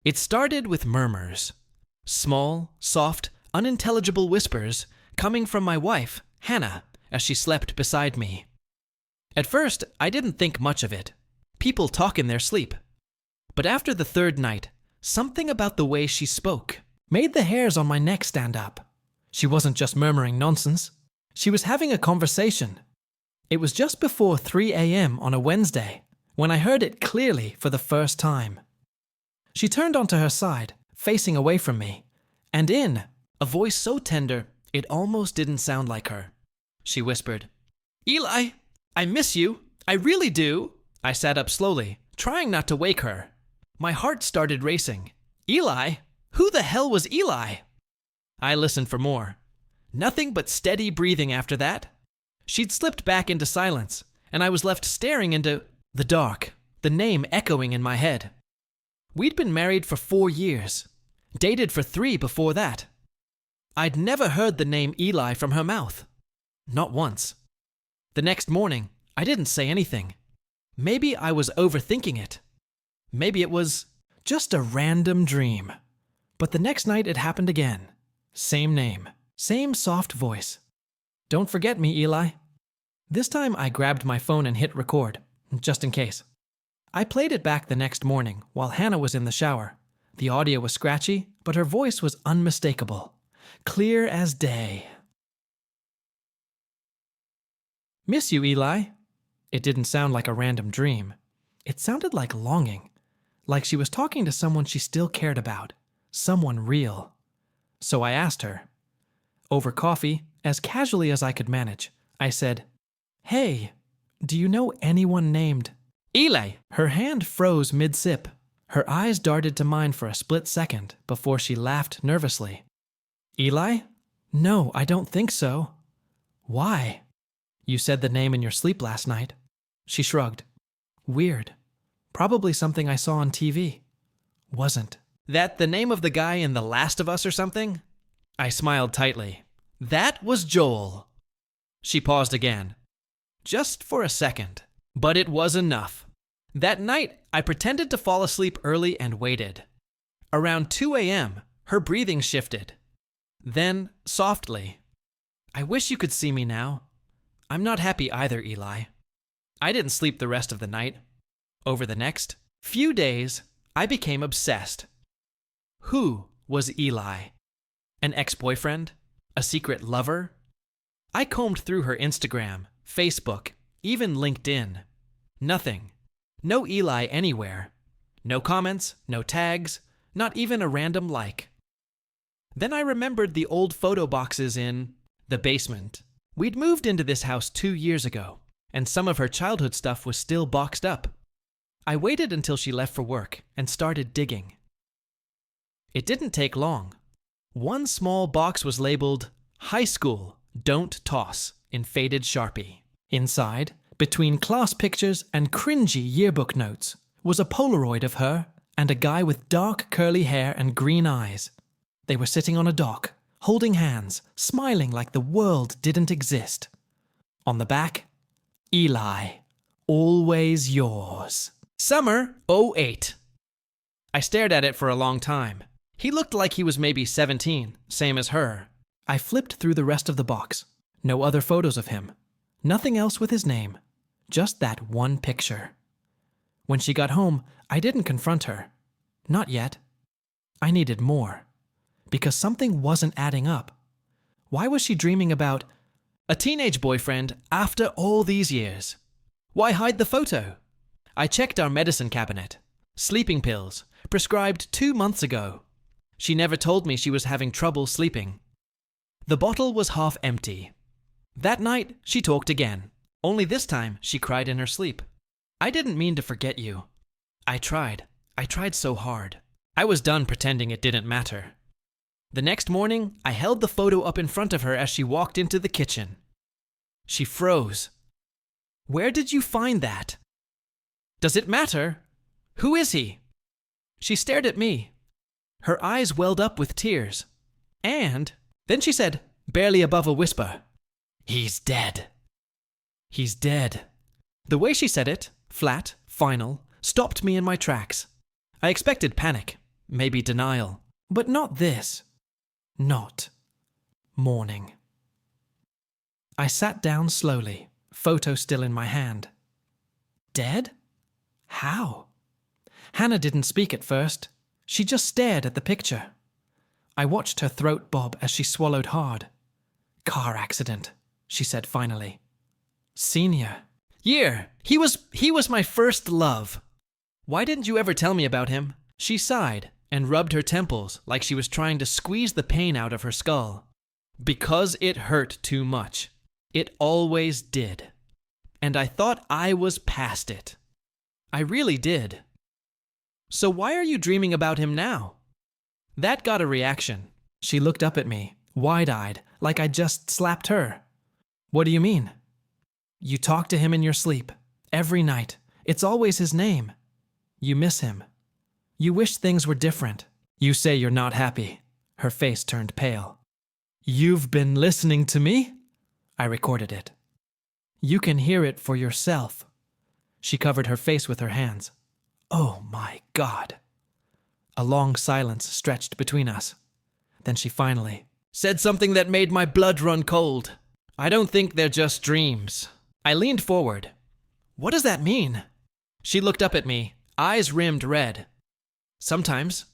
It started with murmurs. Small, soft, unintelligible whispers coming from my wife, Hannah, as she slept beside me. At first, I didn't think much of it. People talk in their sleep. But after the third night, something about the way she spoke made the hairs on my neck stand up. She wasn't just murmuring nonsense. She was having a conversation. It was just before 3 a.m. on a Wednesday when I heard it clearly for the first time. She turned onto her side, facing away from me, and in a voice so tender it almost didn't sound like her. She whispered, "Eli, I miss you. I really do." I sat up slowly, trying not to wake her. My heart started racing. Eli? Who the hell was Eli? I listened for more. Nothing but steady breathing after that. She'd slipped back into silence, and I was left staring into the dark, the name echoing in my head. We'd been married for 4 years, dated for 3 before that. I'd never heard the name Eli from her mouth. Not once. The next morning, I didn't say anything. Maybe I was overthinking it. Maybe it was just a random dream. But the next night it happened again. Same name, same soft voice. "Don't forget me, Eli." This time I grabbed my phone and hit record, just in case. I played it back the next morning while Hannah was in the shower. The audio was scratchy, but her voice was unmistakable. Clear as day. "Miss you, Eli." It didn't sound like a random dream. It sounded like longing, like she was talking to someone she still cared about, someone real. So I asked her. Over coffee, as casually as I could manage, I said, "Hey, do you know anyone named Eli?" Her hand froze mid-sip. Her eyes darted to mine for a split second before she laughed nervously. "Eli? No, I don't think so." "Why?" "You said the name in your sleep last night." She shrugged. "Weird. Probably something I saw on TV." "Wasn't that the name of the guy in The Last of Us or something?" I smiled tightly. "That was Joel." She paused again. Just for a second. But it was enough. That night, I pretended to fall asleep early and waited. Around 2 a.m., her breathing shifted. Then, softly, "I wish you could see me now. I'm not happy either, Eli." I didn't sleep the rest of the night. Over the next few days, I became obsessed. Who was Eli? An ex-boyfriend? A secret lover? I combed through her Instagram, Facebook, even LinkedIn. Nothing. No Eli anywhere. No comments, no tags, not even a random like. Then I remembered the old photo boxes in the basement. We'd moved into this house 2 years ago, and some of her childhood stuff was still boxed up. I waited until she left for work and started digging. It didn't take long. One small box was labeled "High School, Don't Toss" in faded Sharpie. Inside, between class pictures and cringy yearbook notes, was a Polaroid of her and a guy with dark curly hair and green eyes. They were sitting on a dock, holding hands, smiling like the world didn't exist. On the back, "Eli, always yours. Summer 08. I stared at it for a long time. He looked like he was maybe 17, same as her. I flipped through the rest of the box. No other photos of him. Nothing else with his name. Just that one picture. When she got home, I didn't confront her. Not yet. I needed more. Because something wasn't adding up. Why was she dreaming about a teenage boyfriend after all these years? Why hide the photo? I checked our medicine cabinet. Sleeping pills, prescribed 2 months ago. She never told me she was having trouble sleeping. The bottle was half empty. That night, she talked again. Only this time, she cried in her sleep. "I didn't mean to forget you. I tried. I tried so hard. I was done pretending it didn't matter." The next morning, I held the photo up in front of her as she walked into the kitchen. She froze. "Where did you find that? Does it matter? Who is he?" She stared at me. Her eyes welled up with tears. And then she said, barely above a whisper, "He's dead." "He's dead." The way she said it, flat, final, stopped me in my tracks. I expected panic. maybe denial. But not this. Not mourning. I sat down slowly, photo still in my hand. Dead? How? Hannah didn't speak at first. She just stared at the picture. I watched her throat bob as she swallowed hard. Car accident, she said finally. Senior. Year. He was my first love. Why didn't you ever tell me about him? She sighed and rubbed her temples like she was trying to squeeze the pain out of her skull. Because it hurt too much. It always did. And I thought I was past it. I really did. So why are you dreaming about him now? That got a reaction. She looked up at me, wide-eyed, like I'd just slapped her. What do you mean? You talk to him in your sleep, every night. It's always his name. You miss him. You wish things were different. You say you're not happy. Her face turned pale. You've been listening to me? I recorded it. You can hear it for yourself. She covered her face with her hands. Oh my God. A long silence stretched between us. Then she finally said something that made my blood run cold. I don't think they're just dreams. I leaned forward. What does that mean? She looked up at me, eyes rimmed red. Sometimes,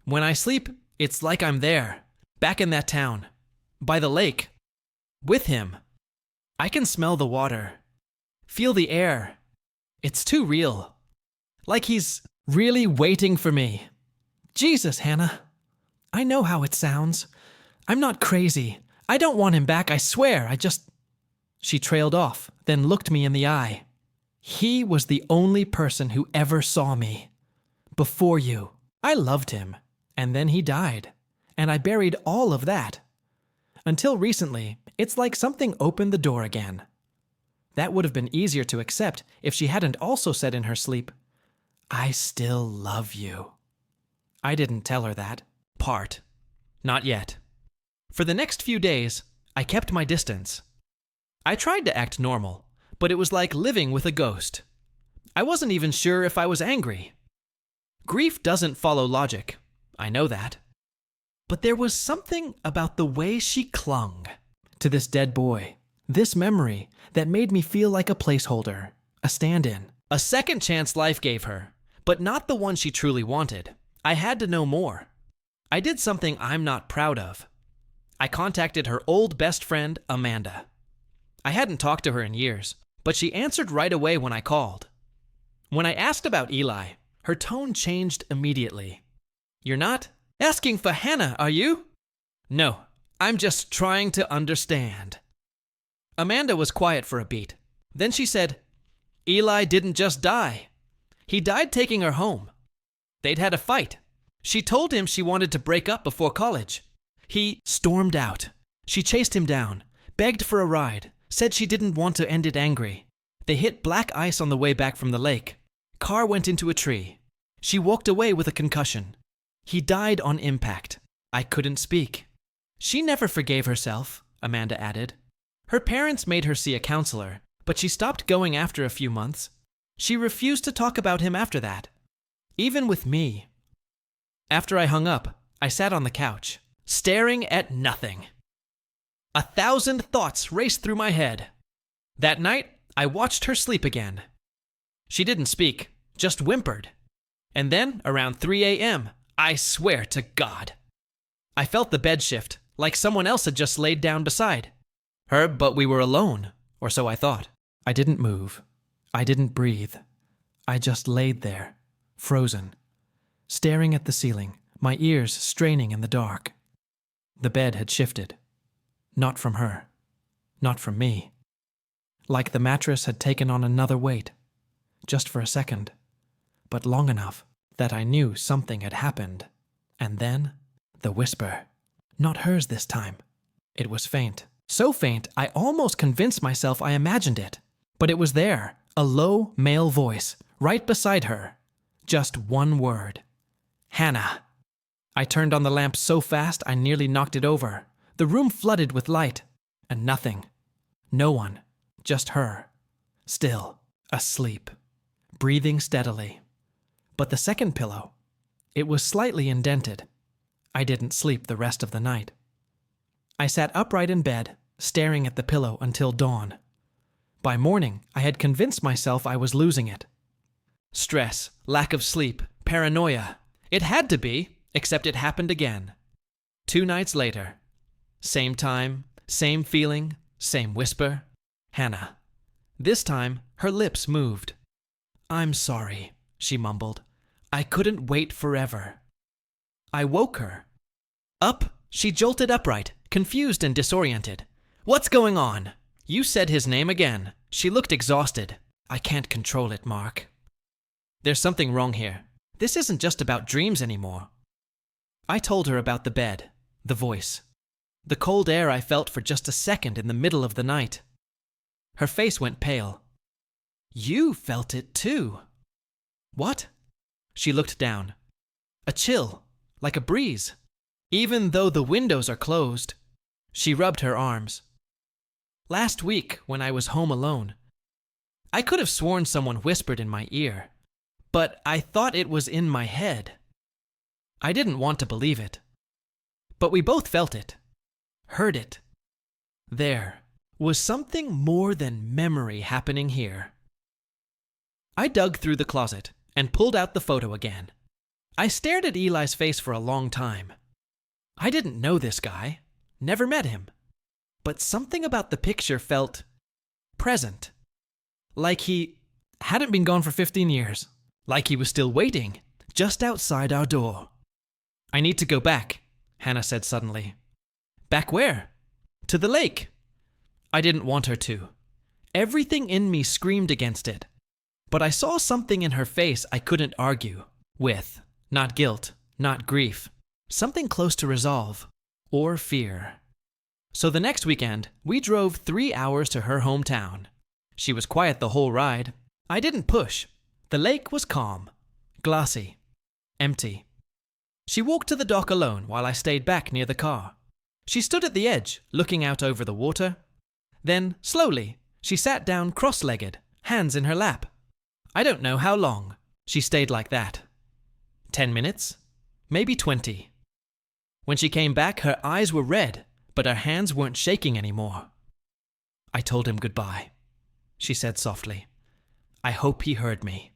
when I sleep, it's like I'm there, back in that town, by the lake, with him. I can smell the water, feel the air. It's too real. Like he's really waiting for me. Jesus, Hannah. I know how it sounds. I'm not crazy. I don't want him back, I swear. She trailed off, then looked me in the eye. He was the only person who ever saw me. Before you. I loved him. And then he died. And I buried all of that. Until recently, it's like something opened the door again. That would have been easier to accept if she hadn't also said in her sleep, I still love you. I didn't tell her that part. Not yet. For the next few days, I kept my distance. I tried to act normal, but it was like living with a ghost. I wasn't even sure if I was angry. Grief doesn't follow logic. I know that. But there was something about the way she clung to this dead boy, this memory that made me feel like a placeholder, a stand-in. A second chance life gave her, but not the one she truly wanted. I had to know more. I did something I'm not proud of. I contacted her old best friend, Amanda. I hadn't talked to her in years, but she answered right away when I called. When I asked about Eli, her tone changed immediately. You're not asking for Hannah, are you? No, I'm just trying to understand. Amanda was quiet for a beat. Then she said, Eli didn't just die. He died taking her home. They'd had a fight. She told him she wanted to break up before college. He stormed out. She chased him down, begged for a ride, said she didn't want to end it angry. They hit black ice on the way back from the lake. Car went into a tree. She walked away with a concussion. He died on impact. I couldn't speak. She never forgave herself, Amanda added. Her parents made her see a counselor, but she stopped going after a few months. She refused to talk about him after that. Even with me. After I hung up, I sat on the couch, staring at nothing. 1,000 thoughts raced through my head. That night, I watched her sleep again. She didn't speak, just whimpered. And then, around 3 a.m., I swear to God, I felt the bed shift, like someone else had just laid down beside her, but we were alone, or so I thought. I didn't move. I didn't breathe. I just laid there, frozen, staring at the ceiling, my ears straining in the dark. The bed had shifted. Not from her. Not from me. Like the mattress had taken on another weight. Just for a second. But long enough that I knew something had happened. And then, the whisper. Not hers this time. It was faint. So faint, I almost convinced myself I imagined it. But it was there, a low male voice, right beside her. Just one word. Hannah. I turned on the lamp so fast I nearly knocked it over. The room flooded with light. And nothing. No one. Just her. Still. Asleep. Breathing steadily. But the second pillow. It was slightly indented. I didn't sleep the rest of the night. I sat upright in bed, staring at the pillow until dawn. By morning, I had convinced myself I was losing it. Stress, lack of sleep, paranoia. It had to be, except it happened again. 2 nights later. Same time, same feeling, same whisper. Hannah. This time, her lips moved. "I'm sorry," she mumbled. "I couldn't wait forever." I woke her. Up, she jolted upright, confused and disoriented. "What's going on?" "You said his name again." She looked exhausted. "I can't control it, Mark. There's something wrong here. This isn't just about dreams anymore." I told her about the bed, the voice, the cold air I felt for just a second in the middle of the night. Her face went pale. "You felt it too." "What?" She looked down. "A chill, like a breeze, even though the windows are closed." She rubbed her arms. "Last week, when I was home alone, I could have sworn someone whispered in my ear, but I thought it was in my head. I didn't want to believe it. But we both felt it, heard it. There was something more than memory happening here." I dug through the closet and pulled out the photo again. I stared at Eli's face for a long time. I didn't know this guy, never met him, but something about the picture felt present. Like he hadn't been gone for 15 years. Like he was still waiting, just outside our door. "I need to go back," Hannah said suddenly. "Back where?" "To the lake." I didn't want her to. Everything in me screamed against it. But I saw something in her face I couldn't argue with. Not guilt, not grief. Something close to resolve or fear. So the next weekend, we drove 3 hours to her hometown. She was quiet the whole ride. I didn't push. The lake was calm, glassy, empty. She walked to the dock alone while I stayed back near the car. She stood at the edge, looking out over the water. Then, slowly, she sat down cross-legged, hands in her lap. I don't know how long. She stayed like that. 10 minutes? Maybe 20. When she came back, her eyes were red, but her hands weren't shaking anymore. "I told him goodbye," she said softly. "I hope he heard me."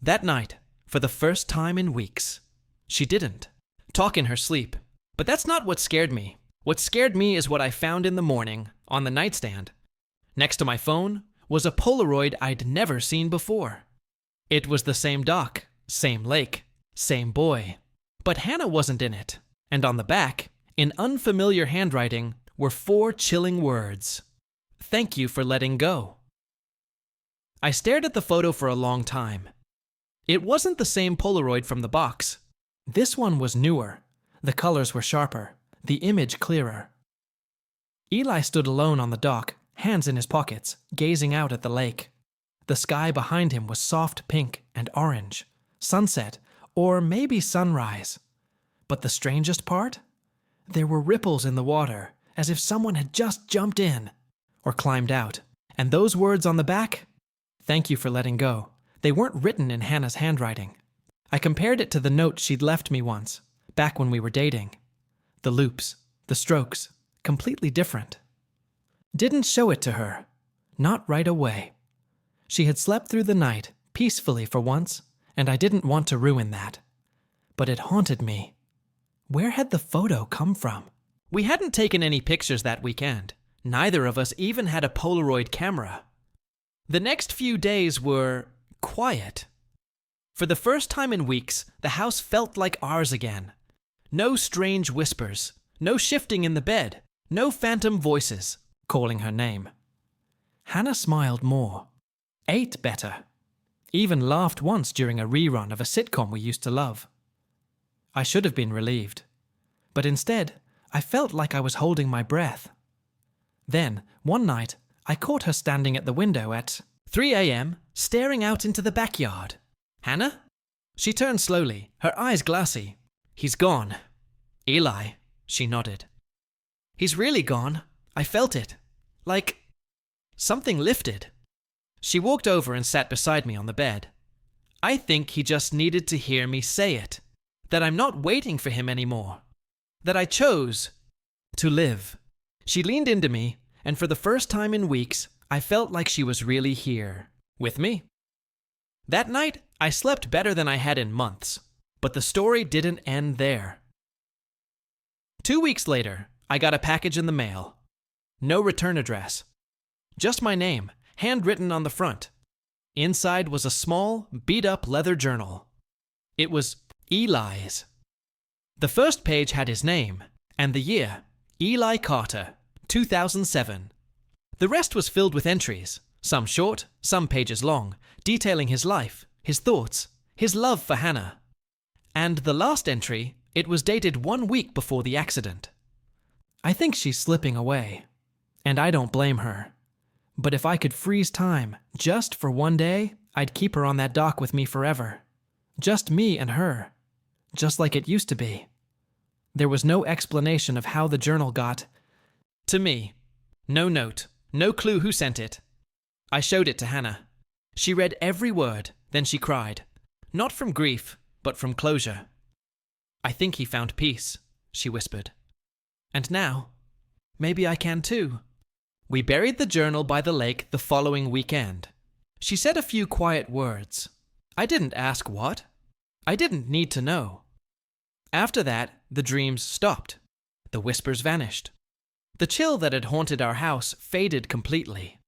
That night, for the first time in weeks, she didn't talk in her sleep. But that's not what scared me. What scared me is what I found in the morning on the nightstand. Next to my phone was a Polaroid I'd never seen before. It was the same dock, same lake, same boy. But Hannah wasn't in it. And on the back, in unfamiliar handwriting, were 4 chilling words. "Thank you for letting go." I stared at the photo for a long time. It wasn't the same Polaroid from the box. This one was newer. The colors were sharper, the image clearer. Eli stood alone on the dock, hands in his pockets, gazing out at the lake. The sky behind him was soft pink and orange, sunset, or maybe sunrise. But the strangest part? There were ripples in the water, as if someone had just jumped in or climbed out. And those words on the back? "Thank you for letting go." They weren't written in Hannah's handwriting. I compared it to the note she'd left me once, back when we were dating. The loops, the strokes, completely different. Didn't show it to her. Not right away. She had slept through the night, peacefully for once, and I didn't want to ruin that. But it haunted me. Where had the photo come from? We hadn't taken any pictures that weekend. Neither of us even had a Polaroid camera. The next few days were quiet. For the first time in weeks, the house felt like ours again. No strange whispers, no shifting in the bed, no phantom voices calling her name. Hannah smiled more, ate better, even laughed once during a rerun of a sitcom we used to love. I should have been relieved, but instead, I felt like I was holding my breath. Then, one night, I caught her standing at the window at 3 a.m., staring out into the backyard. "Hannah?" She turned slowly, her eyes glassy. "He's gone." "Eli," she nodded. "He's really gone. I felt it. Like something lifted." She walked over and sat beside me on the bed. I think he just needed to hear me say it. That I'm not waiting for him anymore. That I chose to live. She leaned into me, and for the first time in weeks, I felt like she was really here, with me. That night, I slept better than I had in months, but the story didn't end there. 2 weeks later, I got a package in the mail. No return address. Just my name, handwritten on the front. Inside was a small, beat-up leather journal. It was Eli's. The first page had his name, and the year, Eli Carter, 2007. The rest was filled with entries, some short, some pages long, detailing his life, his thoughts, his love for Hannah. And the last entry, it was dated 1 week before the accident. I think she's slipping away, and I don't blame her. But if I could freeze time, just for one day, I'd keep her on that dock with me forever. Just me and her. Just like it used to be. There was no explanation of how the journal got to me. No note, no clue who sent it. I showed it to Hannah. She read every word, then she cried. Not from grief, but from closure. I think he found peace, she whispered. And now, maybe I can too. We buried the journal by the lake the following weekend. She said a few quiet words. I didn't ask what. I didn't need to know. After that, the dreams stopped. The whispers vanished. The chill that had haunted our house faded completely.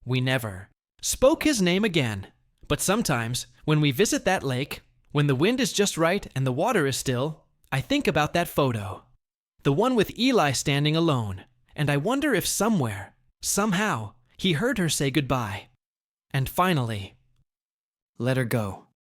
We never spoke his name again. But sometimes, when we visit that lake, when the wind is just right and the water is still, I think about that photo. The one with Eli standing alone. And I wonder if somewhere, somehow, he heard her say goodbye. And finally, let her go.